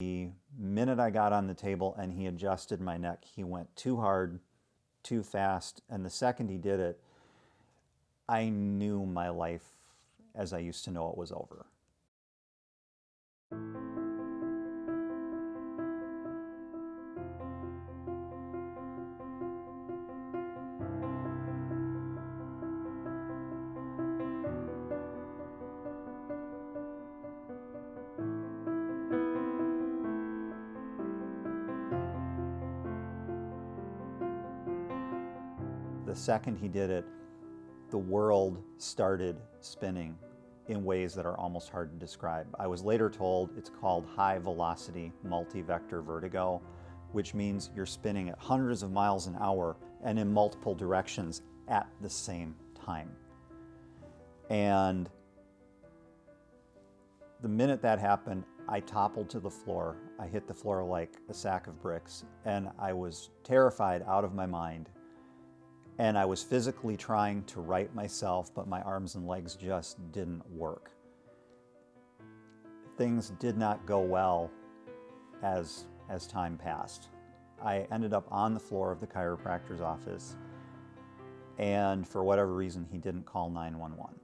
The minute I got on the table and he adjusted my neck, he went too hard, too fast, and the second he did it, I knew my life as I used to know it was over. The second he did it, the world started spinning in ways that are almost hard to describe. I was later told it's called high velocity multi-vector vertigo, which means you're spinning at hundreds of miles an hour and in multiple directions at the same time. And the minute that happened, I toppled to the floor. I hit the floor like a sack of bricks, and I was terrified out of my mind. And I was physically trying to right myself, but my arms and legs just didn't work. Things did not go well as time passed. I ended up on the floor of the chiropractor's office, and for whatever reason, he didn't call 911.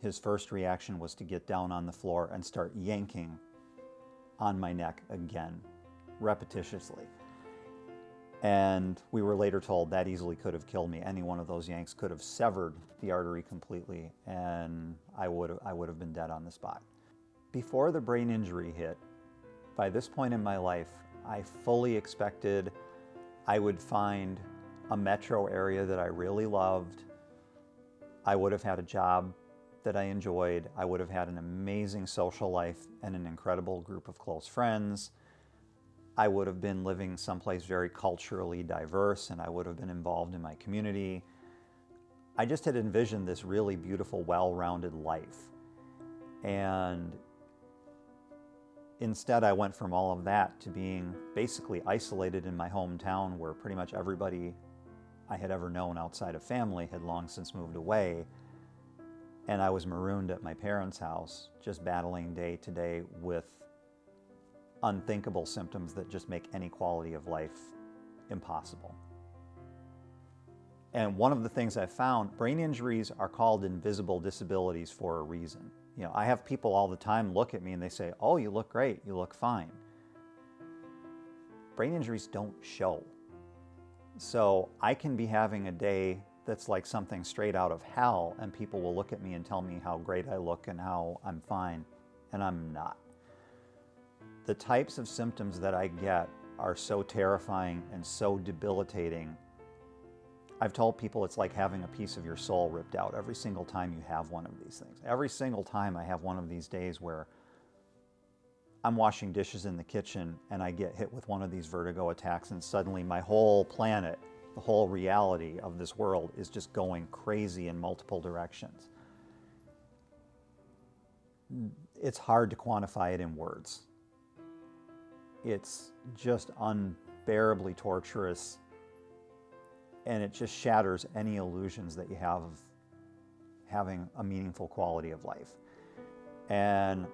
His first reaction was to get down on the floor and start yanking on my neck again, repetitiously. And we were later told that easily could have killed me. Any one of those yanks could have severed the artery completely, and I would have been dead on the spot. Before the brain injury hit, by this point in my life, I fully expected I would find a metro area that I really loved. I would have had a job that I enjoyed. I would have had an amazing social life and an incredible group of close friends. I would have been living someplace very culturally diverse, and I would have been involved in my community. I just had envisioned this really beautiful, well-rounded life. And instead, I went from all of that to being basically isolated in my hometown, where pretty much everybody I had ever known outside of family had long since moved away. And I was marooned at my parents' house, just battling day to day with unthinkable symptoms that just make any quality of life impossible. And one of the things I found, brain injuries are called invisible disabilities for a reason. You know, I have people all the time look at me and they say, "Oh, you look great, you look fine." Brain injuries don't show. So I can be having a day that's like something straight out of hell, and people will look at me and tell me how great I look and how I'm fine, and I'm not. The types of symptoms that I get are so terrifying and so debilitating. I've told people it's like having a piece of your soul ripped out every single time you have one of these things. Every single time I have one of these days where I'm washing dishes in the kitchen and I get hit with one of these vertigo attacks, and suddenly my whole planet, the whole reality of this world is just going crazy in multiple directions. It's hard to quantify it in words. It's just unbearably torturous, and it just shatters any illusions that you have of having a meaningful quality of life. And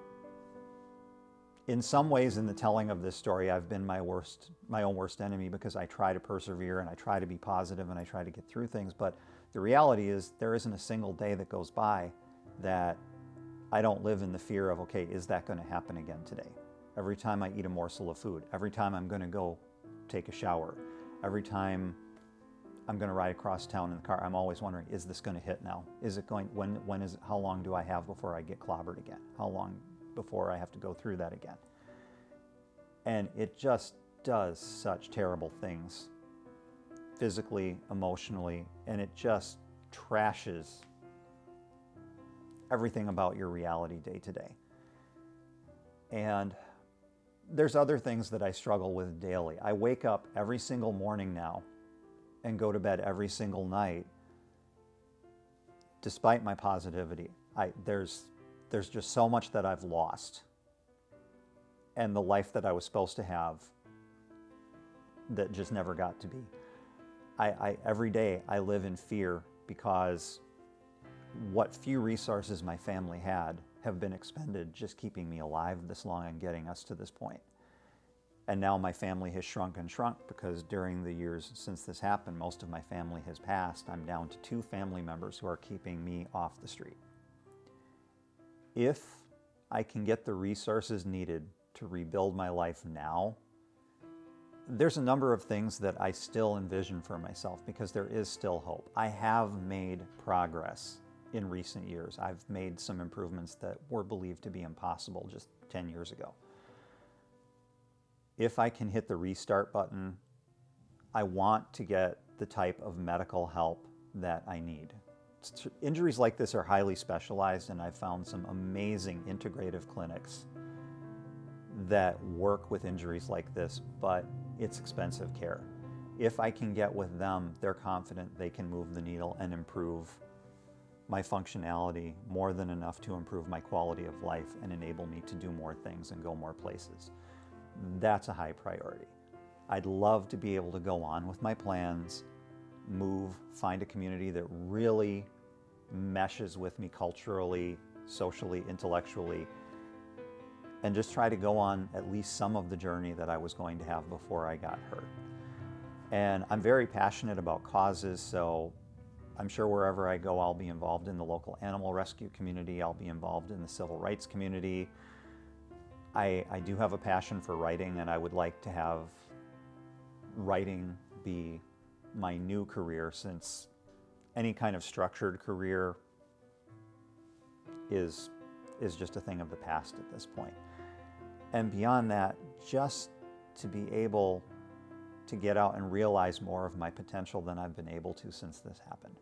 in some ways, in the telling of this story, I've been my own worst enemy, because I try to persevere and I try to be positive and I try to get through things. But the reality is there isn't a single day that goes by that I don't live in the fear of, okay, is that going to happen again today? Every time I eat a morsel of food, every time I'm going to go take a shower, every time I'm going to ride across town in the car, I'm always wondering, is this going to hit now? Is it going, how long do I have before I get clobbered again? How long before I have to go through that again? And it just does such terrible things, physically, emotionally, and it just trashes everything about your reality day to day. And there's other things that I struggle with daily. I wake up every single morning now and go to bed every single night, despite my positivity. There's just so much that I've lost, and the life that I was supposed to have that just never got to be. Every day I live in fear, because what few resources my family had have been expended just keeping me alive this long and getting us to this point. And now my family has shrunk and shrunk because during the years since this happened, most of my family has passed. I'm down to 2 family members who are keeping me off the street. If I can get the resources needed to rebuild my life now, there's a number of things that I still envision for myself because there is still hope. I have made progress in recent years. I've made some improvements that were believed to be impossible just 10 years ago. If I can hit the restart button, I want to get the type of medical help that I need. Injuries like this are highly specialized, and I've found some amazing integrative clinics that work with injuries like this, but it's expensive care. If I can get with them, they're confident they can move the needle and improve my functionality more than enough to improve my quality of life and enable me to do more things and go more places. That's a high priority. I'd love to be able to go on with my plans, move, find a community that really meshes with me culturally, socially, intellectually, and just try to go on at least some of the journey that I was going to have before I got hurt. And I'm very passionate about causes, so I'm sure wherever I go, I'll be involved in the local animal rescue community, I'll be involved in the civil rights community. I do have a passion for writing, and I would like to have writing be my new career, since any kind of structured career is just a thing of the past at this point. And beyond that, just to be able to get out and realize more of my potential than I've been able to since this happened.